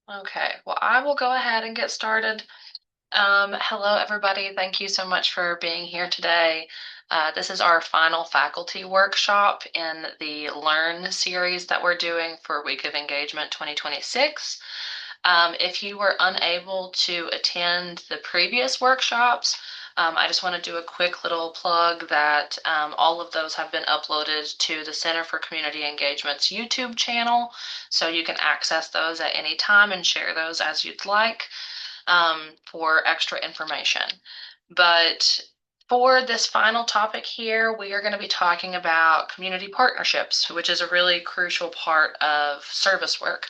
Okay, well, I will go ahead and get started. Hello, everybody. Thank you so much for being here today. This is our final faculty workshop in the Learn series that we're doing for Week of Engagement 2026. If you were unable to attend the previous workshops, I just want to do a quick little plug that all of those have been uploaded to the Center for Community Engagement's YouTube channel, so you can access those at any time and share those as you'd like for extra information. But for this final topic here, we are going to be talking about community partnerships, which is a really crucial part of service work.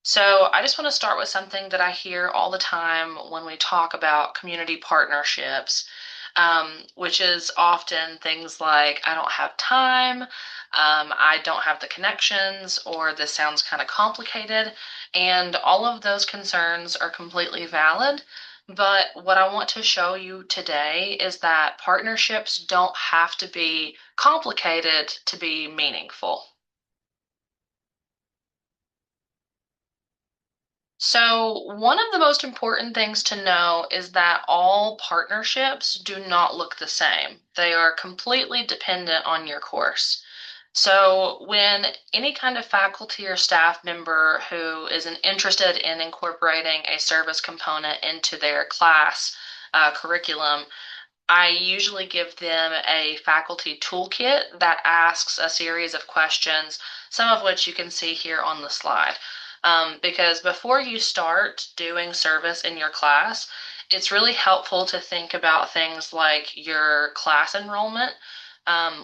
So I just want to start with something that I hear all the time when we talk about community partnerships, which is often things like, I don't have time, I don't have the connections, or this sounds kind of complicated. And all of those concerns are completely valid. But what I want to show you today is that partnerships don't have to be complicated to be meaningful. So, one of the most important things to know is that all partnerships do not look the same. They are completely dependent on your course. So, when any kind of faculty or staff member who is interested in incorporating a service component into their class curriculum, I usually give them a faculty toolkit that asks a series of questions, some of which you can see here on the slide. Because before you start doing service in your class, it's really helpful to think about things like your class enrollment.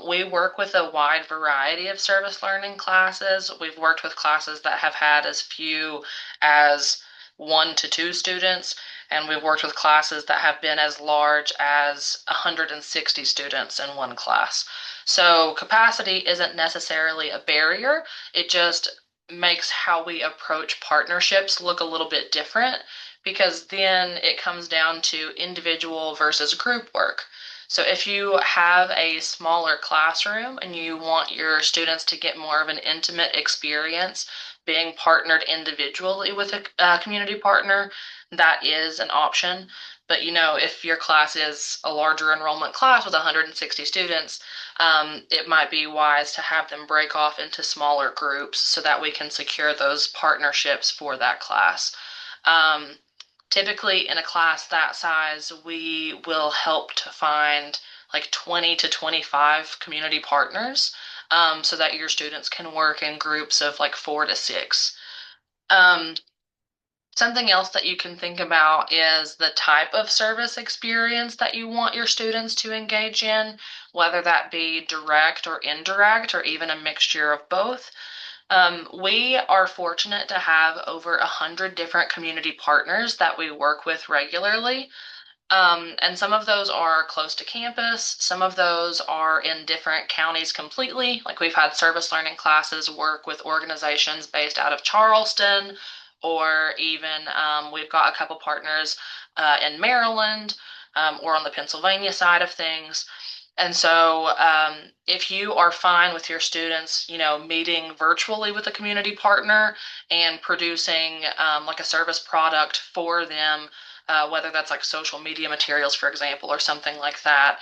We work with a wide variety of service learning classes. We've worked with classes that have had as few as 1 to 2 students, and we've worked with classes that have been as large as 160 students in one class. So capacity isn't necessarily a barrier. It just makes how we approach partnerships look a little bit different because then it comes down to individual versus group work. So if you have a smaller classroom and you want your students to get more of an intimate experience being partnered individually with a community partner, that is an option. But if your class is a larger enrollment class with 160 students, it might be wise to have them break off into smaller groups so that we can secure those partnerships for that class. Um, Typically, in a class that size, we will help to find like 20 to 25 community partners so that your students can work in groups of like 4 to 6. Um, Something else that you can think about is the type of service experience that you want your students to engage in, whether that be direct or indirect, or even a mixture of both. We are fortunate to have over 100 different community partners that we work with regularly. And some of those are close to campus. Some of those are in different counties completely. Like we've had service learning classes work with organizations based out of Charleston, or even we've got a couple partners in Maryland or on the Pennsylvania side of things. And so, if you are fine with your students, meeting virtually with a community partner and producing like a service product for them, whether that's like social media materials, for example, or something like that,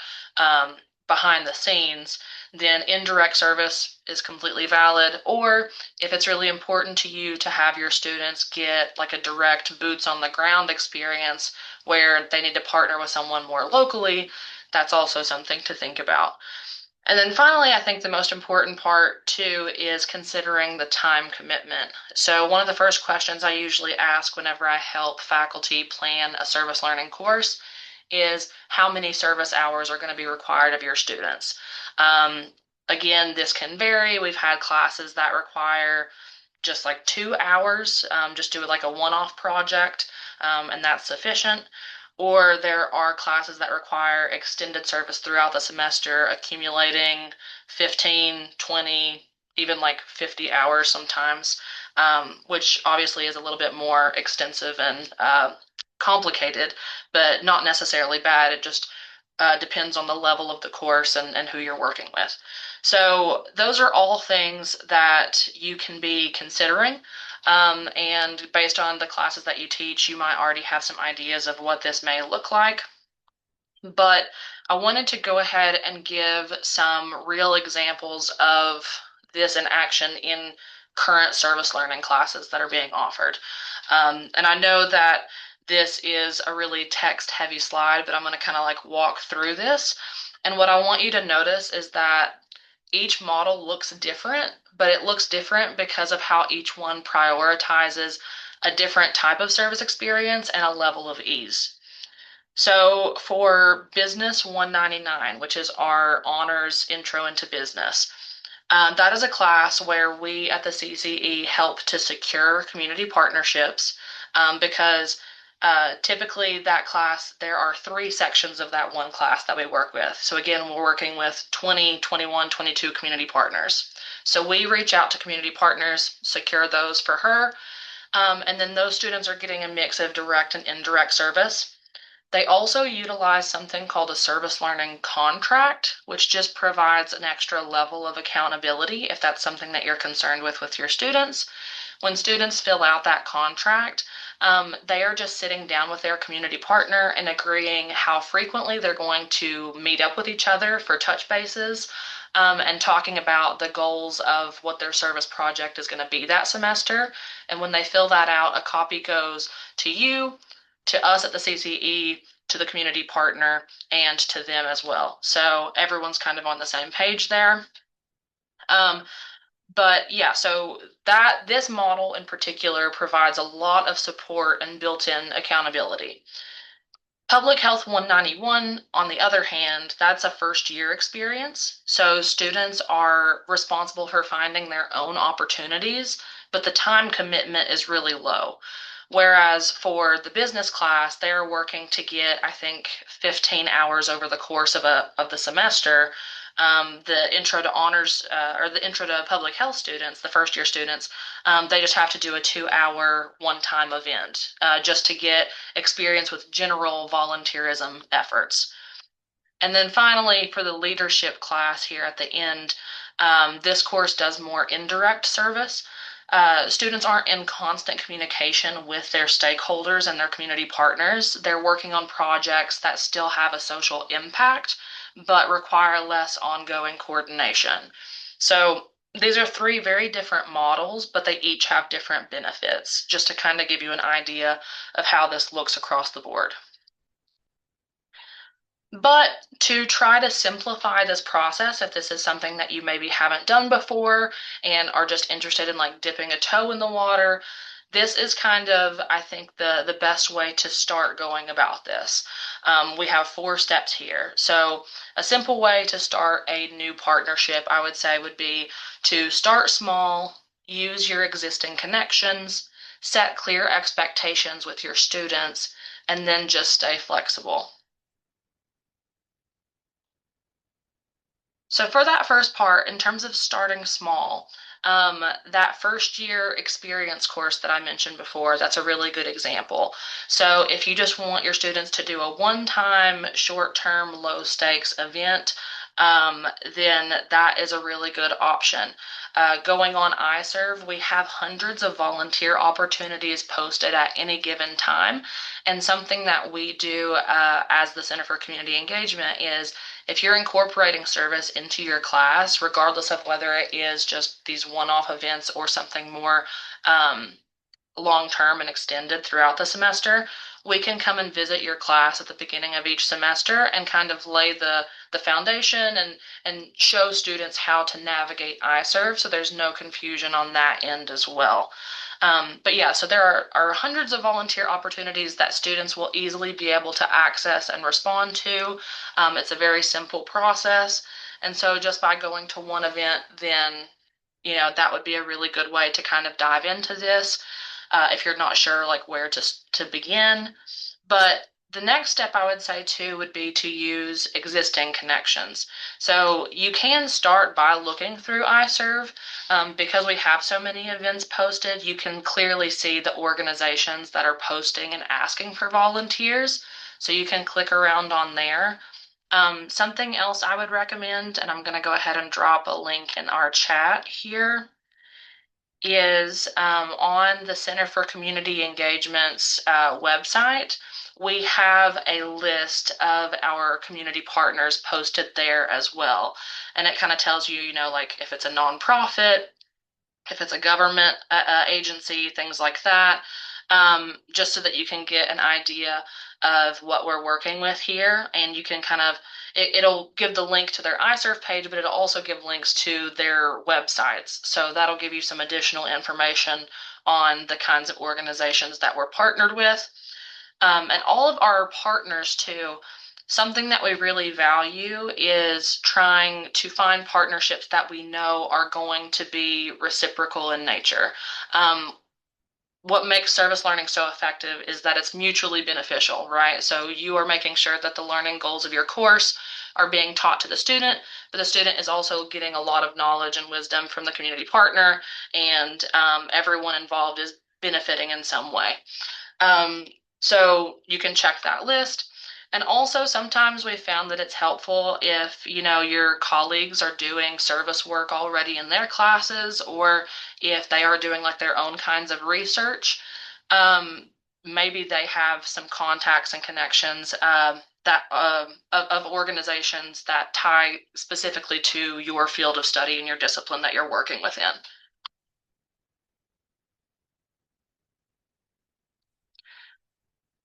behind the scenes, then indirect service is completely valid. Or if it's really important to you to have your students get like a direct boots on the ground experience where they need to partner with someone more locally, that's also something to think about. And then finally, I think the most important part too is considering the time commitment. So one of the first questions I usually ask whenever I help faculty plan a service learning course is how many service hours are going to be required of your students. Um, Again, this can vary. We've had classes that require just like 2 hours, just do like a one-off project, and that's sufficient. Or there are classes that require extended service throughout the semester, accumulating 15, 20, even like 50 hours sometimes, which obviously is a little bit more extensive and complicated, but not necessarily bad. It just depends on the level of the course and who you're working with. So those are all things that you can be considering. And based on the classes that you teach, you might already have some ideas of what this may look like. But I wanted to go ahead and give some real examples of this in action in current service learning classes that are being offered. And I know that this is a really text heavy slide, but I'm going to kind of like walk through this. And what I want you to notice is that each model looks different, but it looks different because of how each one prioritizes a different type of service experience and a level of ease. So for Business 199, which is our honors intro into business, that is a class where we at the CCE help to secure community partnerships because typically that class, there are three sections of that one class that we work with. So again, we're working with 20, 21, 22 community partners. So we reach out to community partners, secure those for her, and then those students are getting a mix of direct and indirect service. They also utilize something called a service learning contract, which just provides an extra level of accountability if that's something that you're concerned with your students. When students fill out that contract, they are just sitting down with their community partner and agreeing how frequently they're going to meet up with each other for touch bases, and talking about the goals of what their service project is going to be that semester. And when they fill that out, a copy goes to you, to us at the CCE, to the community partner, and to them as well. So everyone's kind of on the same page there. Um, but yeah, so that this model in particular provides a lot of support and built-in accountability. Public Health 191, on the other hand, that's a first year experience. So students are responsible for finding their own opportunities, but the time commitment is really low. Whereas for the business class, they're working to get, I think, 15 hours over the course of the semester. The intro to honors or the intro to public health students, the first year students, they just have to do a 2 hour one-time event just to get experience with general volunteerism efforts. And then finally, for the leadership class here at the end, this course does more indirect service. Students aren't in constant communication with their stakeholders and their community partners. They're working on projects that still have a social impact, but require less ongoing coordination. So these are three very different models, but they each have different benefits, just to kind of give you an idea of how this looks across the board. But to try to simplify this process, if this is something that you maybe haven't done before and are just interested in like dipping a toe in the water, this is kind of, I think, the best way to start going about this. We have 4 steps here. So a simple way to start a new partnership, I would say, would be to start small, use your existing connections, set clear expectations with your students, and then just stay flexible. So for that first part, in terms of starting small, that first year experience course that I mentioned before, that's a really good example. So if you just want your students to do a one-time, short-term, low-stakes event, then that is a really good option. Going on iServe, we have hundreds of volunteer opportunities posted at any given time. And something that we do as the Center for Community Engagement is if you're incorporating service into your class, regardless of whether it is just these one-off events or something more long-term and extended throughout the semester, we can come and visit your class at the beginning of each semester and kind of lay the foundation and show students how to navigate iServe so there's no confusion on that end as well. But yeah, so there are hundreds of volunteer opportunities that students will easily be able to access and respond to. It's a very simple process. And so just by going to one event, then, that would be a really good way to kind of dive into this if you're not sure like where to begin. But the next step I would say too would be to use existing connections. So you can start by looking through iServe. Because we have so many events posted, you can clearly see the organizations that are posting and asking for volunteers. So you can click around on there. Something else I would recommend, and I'm going to go ahead and drop a link in our chat here, is on the Center for Community Engagement's website. We have a list of our community partners posted there as well. And it kind of tells you, like if it's a nonprofit, if it's a government agency, things like that, just so that you can get an idea of what we're working with here. And you can kind of, it'll give the link to their iServe page, but it'll also give links to their websites. So that'll give you some additional information on the kinds of organizations that we're partnered with. And all of our partners, too, something that we really value is trying to find partnerships that we know are going to be reciprocal in nature. Um, what makes service learning so effective is that it's mutually beneficial, right? So you are making sure that the learning goals of your course are being taught to the student, but the student is also getting a lot of knowledge and wisdom from the community partner, and everyone involved is benefiting in some way. Um, so you can check that list. And also sometimes we found that it's helpful if, your colleagues are doing service work already in their classes, or if they are doing like their own kinds of research. Um, Maybe they have some contacts and connections that of organizations that tie specifically to your field of study and your discipline that you're working within.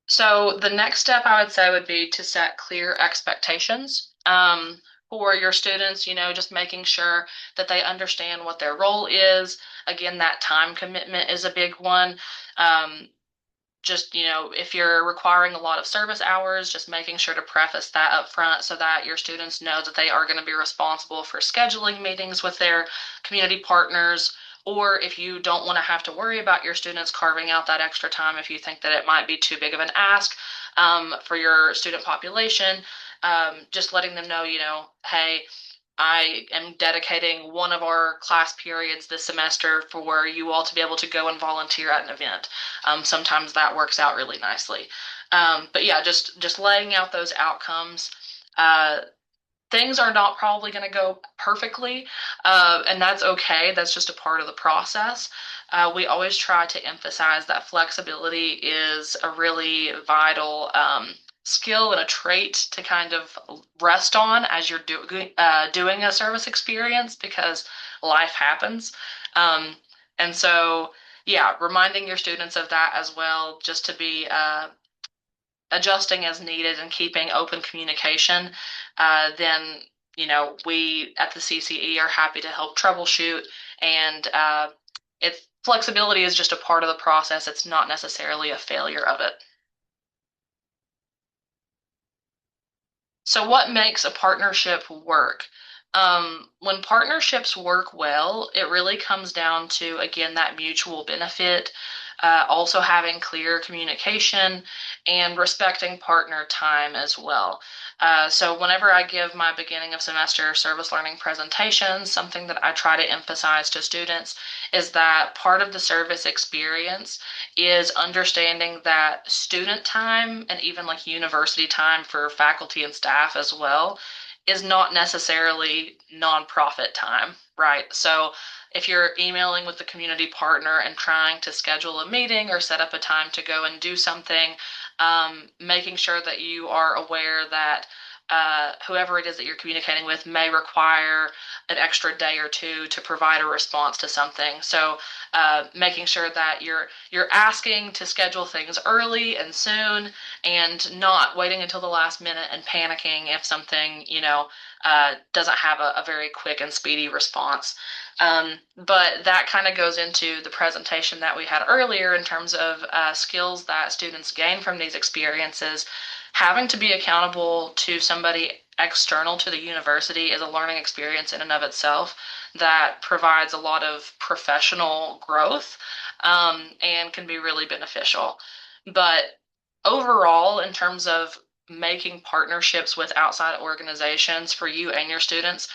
So the next step I would say would be to set clear expectations for your students, just making sure that they understand what their role is. Again, that time commitment is a big one. Um, just, if you're requiring a lot of service hours, just making sure to preface that up front so that your students know that they are going to be responsible for scheduling meetings with their community partners. Or if you don't want to have to worry about your students carving out that extra time, if you think that it might be too big of an ask for your student population, just letting them know, hey, I am dedicating one of our class periods this semester for you all to be able to go and volunteer at an event. Sometimes that works out really nicely. But yeah, just laying out those outcomes. Uh, Things are not probably going to go perfectly, and that's okay. That's just a part of the process. We always try to emphasize that flexibility is a really vital skill and a trait to kind of rest on as you're doing a service experience because life happens. Um, and so, yeah, reminding your students of that as well, just to be adjusting as needed and keeping open communication, then we at the CCE are happy to help troubleshoot. And it's flexibility is just a part of the process. It's not necessarily a failure of it. So, what makes a partnership work? When partnerships work well, it really comes down to, again, that mutual benefit, also having clear communication and respecting partner time as well. So, whenever I give my beginning of semester service learning presentations, something that I try to emphasize to students is that part of the service experience is understanding that student time and even like university time for faculty and staff as well is not necessarily nonprofit time, right? So if you're emailing with the community partner and trying to schedule a meeting or set up a time to go and do something, making sure that you are aware that whoever it is that you're communicating with may require an extra day or two to provide a response to something. So making sure that you're asking to schedule things early and soon, and not waiting until the last minute and panicking if something doesn't have a very quick and speedy response. But that kind of goes into the presentation that we had earlier in terms of skills that students gain from these experiences. Having to be accountable to somebody external to the university is a learning experience in and of itself that provides a lot of professional growth, and can be really beneficial. But overall, in terms of making partnerships with outside organizations for you and your students,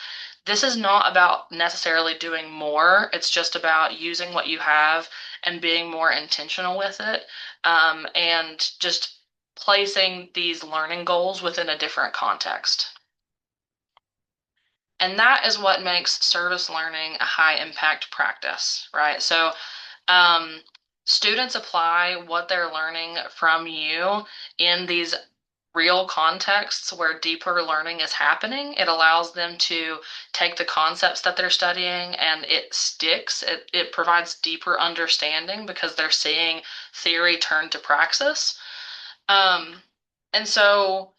this is not about necessarily doing more. It's just about using what you have and being more intentional with it, and just placing these learning goals within a different context. And that is what makes service learning a high impact practice, right? So um, students apply what they're learning from you in these real contexts where deeper learning is happening. It allows them to take the concepts that they're studying and it sticks. It provides deeper understanding because they're seeing theory turn to praxis. Um, and so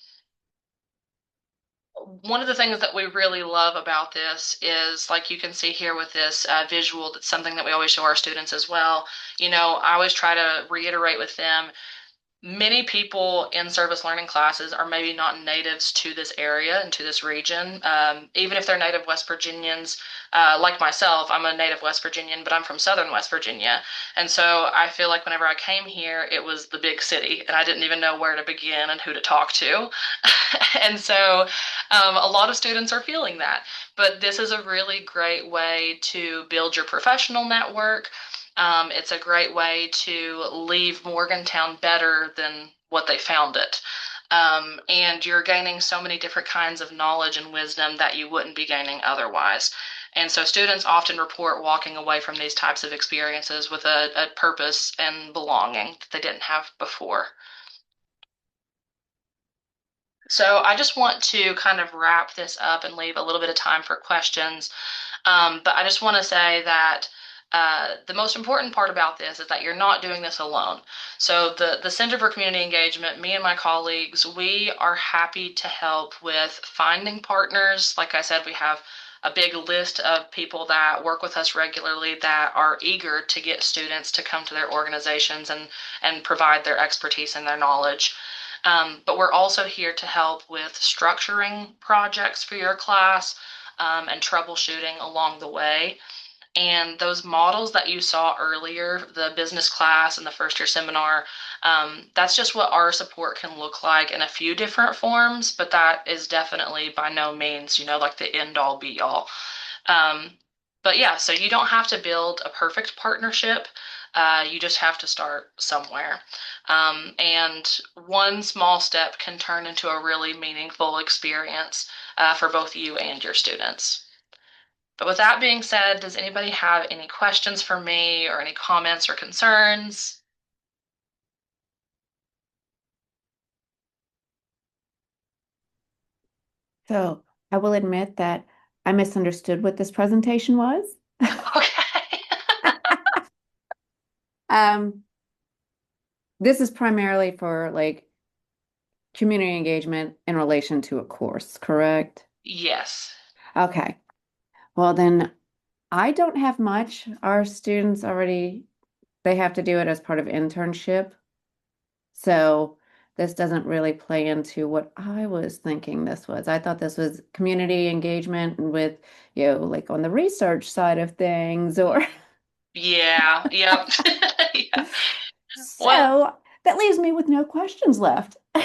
one of the things that we really love about this is, like you can see here with this visual, that's something that we always show our students as well. I always try to reiterate with them many people in service learning classes are maybe not natives to this area and to this region. Even if they're native West Virginians, like myself, I'm a native West Virginian, but I'm from Southern West Virginia. And so I feel like whenever I came here, it was the big city, and I didn't even know where to begin and who to talk to. And so a lot of students are feeling that. But this is a really great way to build your professional network. It's a great way to leave Morgantown better than what they found it. And you're gaining so many different kinds of knowledge and wisdom that you wouldn't be gaining otherwise. And so students often report walking away from these types of experiences with a purpose and belonging that they didn't have before. So I just want to kind of wrap this up and leave a little bit of time for questions. But I just want to say that the most important part about this is that you're not doing this alone. So the Center for Community Engagement, me and my colleagues, we are happy to help with finding partners. Like I said, we have a big list of people that work with us regularly that are eager to get students to come to their organizations and provide their expertise and their knowledge. But we're also here to help with structuring projects for your class and troubleshooting along the way. And those models that you saw earlier, the business class and the first year seminar, that's just what our support can look like in a few different forms, but that is definitely by no means, like the end all be all. Um, but yeah, so you don't have to build a perfect partnership. You just have to start somewhere. And one small step can turn into a really meaningful experience for both you and your students. But with that being said, does anybody have any questions for me or any comments or concerns? So I will admit that I misunderstood what this presentation was. Okay. Um, this is primarily for like community engagement in relation to a course, correct? Yes. Okay. Well, then I don't have much. Our students already, they have to do it as part of internship. So this doesn't really play into what I was thinking this was. I thought this was community engagement with, like on the research side of things or Yeah. Yep. Yeah. Well, so that leaves me with no questions left.